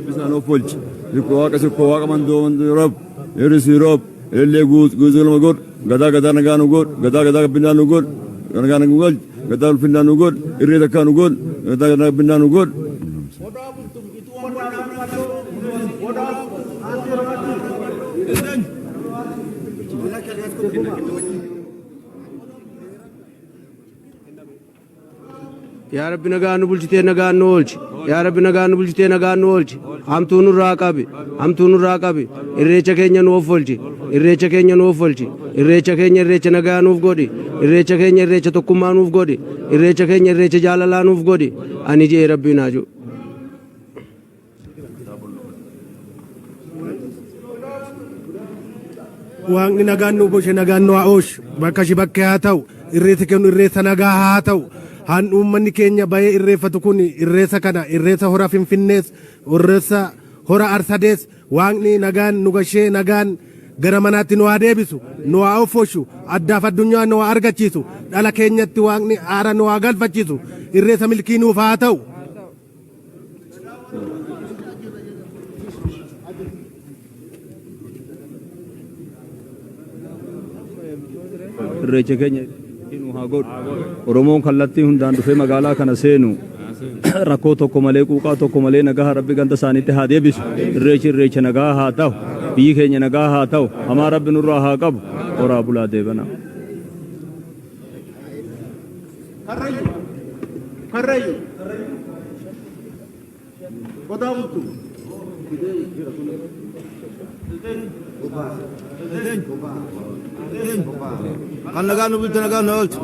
بسنا نوفلش سكوا كمان دو رب يرسي رب اللي جوز المجور غدا نجانو جور غدا بنانو جور نجانو جور غدا بنانو جور إريدا كانو جور غدا بنانو جور يا رب نجانو بلشتي نجانو ولش يا رب نجانو بلشتي نجانو ولش هم تونو راكابي الريتش كينيا نوفلشي الريتش كينيا نوفلشي الريتش كينيا الريتش نجانو فغودي الريتش كينيا الريتش توكمانو فغودي الريتش كينيا الريتش جالالانو فغودي أني جي ربي ناجو Waaqni nagaan nu bushe nagaan nu oolchu bakka shi bakkee haa ta'u irreessa kennu irreessa nagaa haa ta'u haan uummanni keenya bahee irreeffatu kun irreessa kana irreessa hora finfinnees irreessa hora arsadees waaqni nagaan nu gashee nagaan gara manaatti nu haa deebisu nu haa oofoshu addaaf addunyaa nu haa argachiisu dhala keenyatti waaqni aara nu haa galfachiisu irreessa milkii nuuf haa ta'u. irreecha keenya nu haa godhu oromoon kallattii hundaan dhufee magaalaa kana seenu rakkoo tokko malee quuqaa tokko malee nagaa rabbi ganda isaaniitti haa deebisu irreecha nagaa haa ta'u biyyi keenya nagaa haa ta'u hamaa rabbi nurraa haa qabu horaa bulaa deebana. Karrayu Godawutu kan nagaan nu bulchu nagaan nu oolchu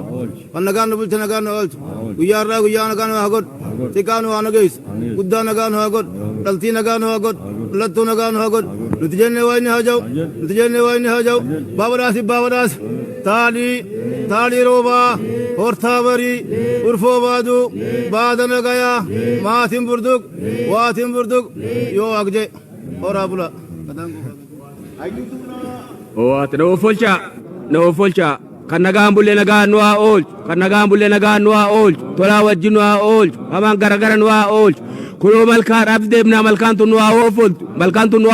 kan nagaan nu bulchu nagaan nu oolchu guyyaa irraa guyyaa nagaan nu haa godhu xiqqaa nu haa nageessu guddaa nagaan nu haa godhu dhaltii nagaan nu haa godhu dhalattuu nagaan nu haa godhu nuti jennee waa inni haa ja'u baabadaasi taalii roobaa hortaa barii urfoo baaduu baada nagayaa maatiin burduq waatiin burduq yoo agje horaa bula. Waati na ofolcha kan nagaan bulle nagaan nu haa oolchu kan nagaan bulle nagaan nu haa oolchu tolaa wajjin nu haa oolchu hamaan garagara nu haa oolchu kunoo malkaadhaaf deemnaa malkaan tun nu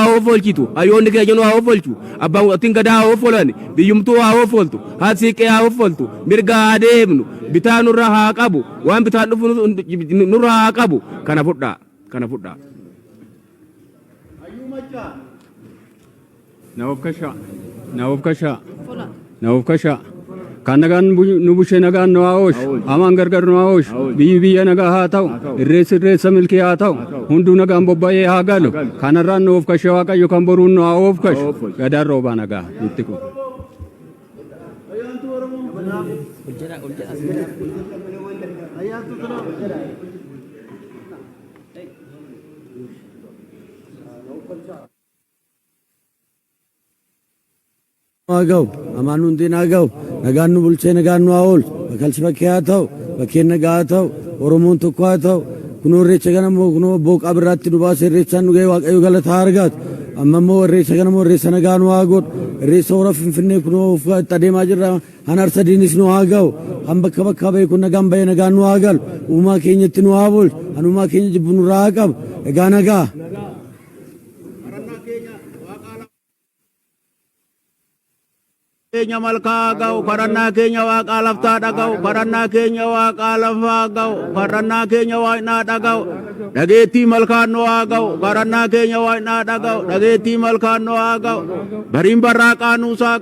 haa oofolchitu hayyoonni keenya nu haa oofolchu abbootiin gadaa haa oofolan biyyumtuu haa oofoltu haati siiqqee haa oofoltu mirga haa deemnu bitaa nurra haa qabu waan bitaan dhufu nurra haa qabu kana fudhaa. Naaf kasha kan nagaan nu bushe nagaan nu haa oolchu hamaan gargar nu haa oolchu biyya nagaa haa ta'u irreessa milkii haa ta'u hunduu nagaan bobba'ee haa galu kanarraan nuuf kashe waaqayyo kan boruun nu haa oofkashu gadaan roobaa nagaa itti kun. Agau, amanun din agau, nagaan nu bulchee nagaan nu haa oolchu bakkalchi bakkee haa ta'u bakkeen nagaa haa ta'u oromoon tokko haa ta'u kunoo irreecha kana immoo kunoo booqa biraatti nu baasee irreechaan nu ga'e waaqayyo galata haa argatu amma immoo irreecha kana immoo irreessa nagaa nu haa godhu irreessa hora finfinnee kunoo itti adeemaa jirra han arsadiinis nu haa ga'u han bakka ba'e kun nagaan ba'e nagaan nu haa galu uumaa keenyatti nu haa bulchu han uumaa keenya jibbu nurraa haa qabu egaa nagaa. Keenya malkaa ga'u kadhannaa keenya waaqaa laftaa dhaga'u kadhannaa keenya waaqaa lafaa ga'u kadhannaa keenya waaqnaa dhaga'u dhageettii malkaan nu haa ga'u kadhannaa keenya waaqnaa dhaga'u dhageettii malkaan nu haa ga'u bariin barraaqaa nuusaa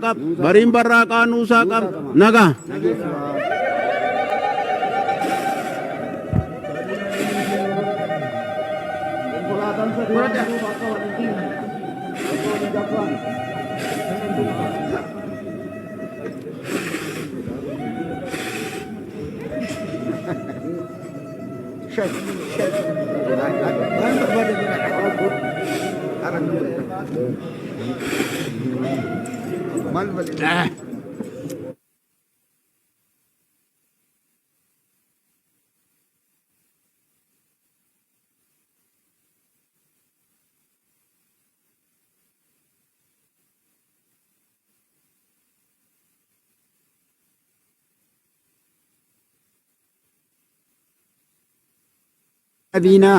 qab nagaa. Abina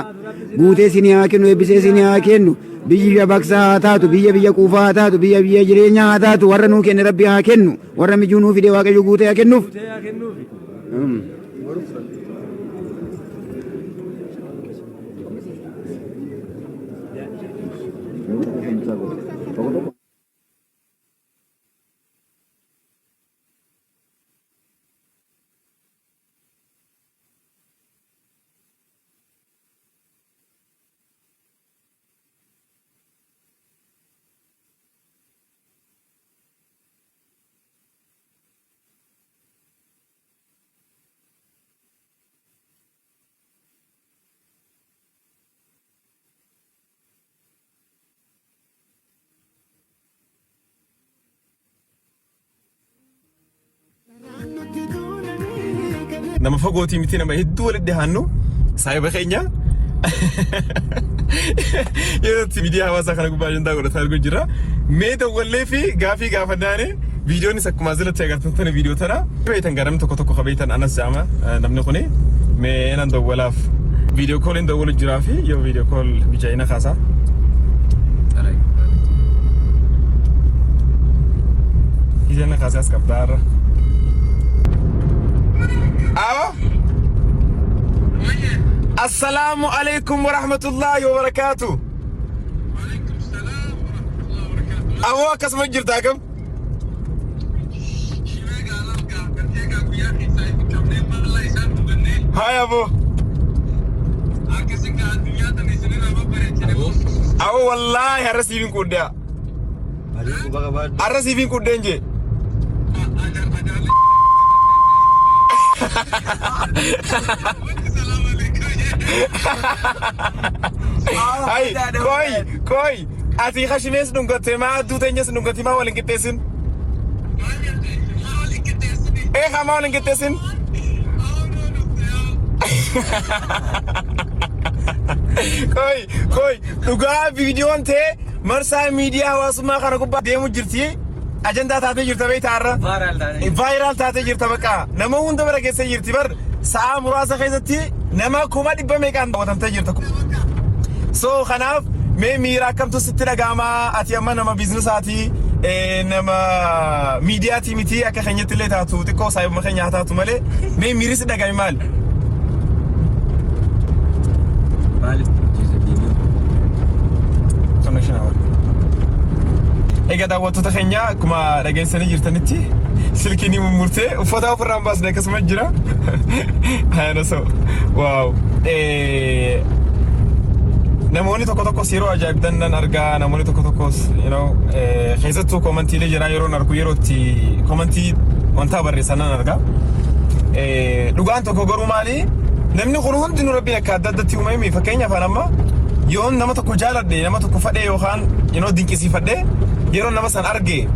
guutee isinii haa kennu eebbisee isinii haa kennu biyya baqsaa haa taatu biyya quufaa haa taatu biyya jireenyaa haa taatu warra nuu kenne rabbi haa kennu warra mijuu nuu fide waaqayyo guutee haa kennuuf. nama fagootii miti nama hedduu walitti dhiyaannu saayiba keenya yeroo miidiyaa hawaasaa kana gubbaa ajandaa godhataa argu jira mee dawwallee fi gaafii gaafannaane viidiyoon isa akkuma asirratti agartan tana viidiyoo tana beeytan garam tokko qabeeytan anas jaama namni kuni mee nan dawwalaaf viidiyoo kooliin dawwalu jiraa fi yoo viidiyoo kool bijaayina kaasaa bijaayina kaasaa as qabdaarra السلام عليكم ورحمة الله وبركاته. وعليكم السلام ورحمة الله وبركاته. أهو كسم جرتاكم. هاي أبو. أهو والله هرسيفين كودا. هرسيفين كودا إنجي. Hai, koi, ati khashines nungate ma dutenya nungati ma walin kitesin. Kama walin kitesin. Koi, duga video ante marsa media hawasuma kana kubba demu jirti. Agenda taate jirta beetarra. Viral taate jirta baka. Nama hunda bara keessa jirti bar sa'a muraasa keessatti nama kuma dhibba meeqaan daawwatamtee jirta. So kanaaf mee miira akkamtu sitti dhaga'ama ati amma nama biizinasaati nama miidiyaati miti akka keenyatti illee taatu xiqqoo saayibuma keenya haa taatu malee mee miiri si dhaga'ame maal? Egaa daawwattoota keenya akkuma dhageessanii jirtanitti silkiin mummurtee uffata ofirraan baasnee akkasuma jira. Hayaanaso waaw namoonni tokko yeroo ajaa'ibdannaan argaa namoonni tokko keessattuu koomantiilee jira yeroo argu yerootti koomantii wanta barreessanaan argaa. Dhugaan tokko garuu maali namni kun hundinuu rabbiin akka adda addatti uumame fakkeenyaaf amma yoon nama tokko jaaladhe nama tokko fadhee yookaan dinqisiifadhee yeroo nama san arge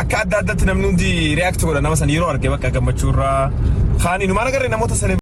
akka adda addatti namni hundi react godha nama san yeroo arge bakka gammachuurraa kaan inumaan agarre namoota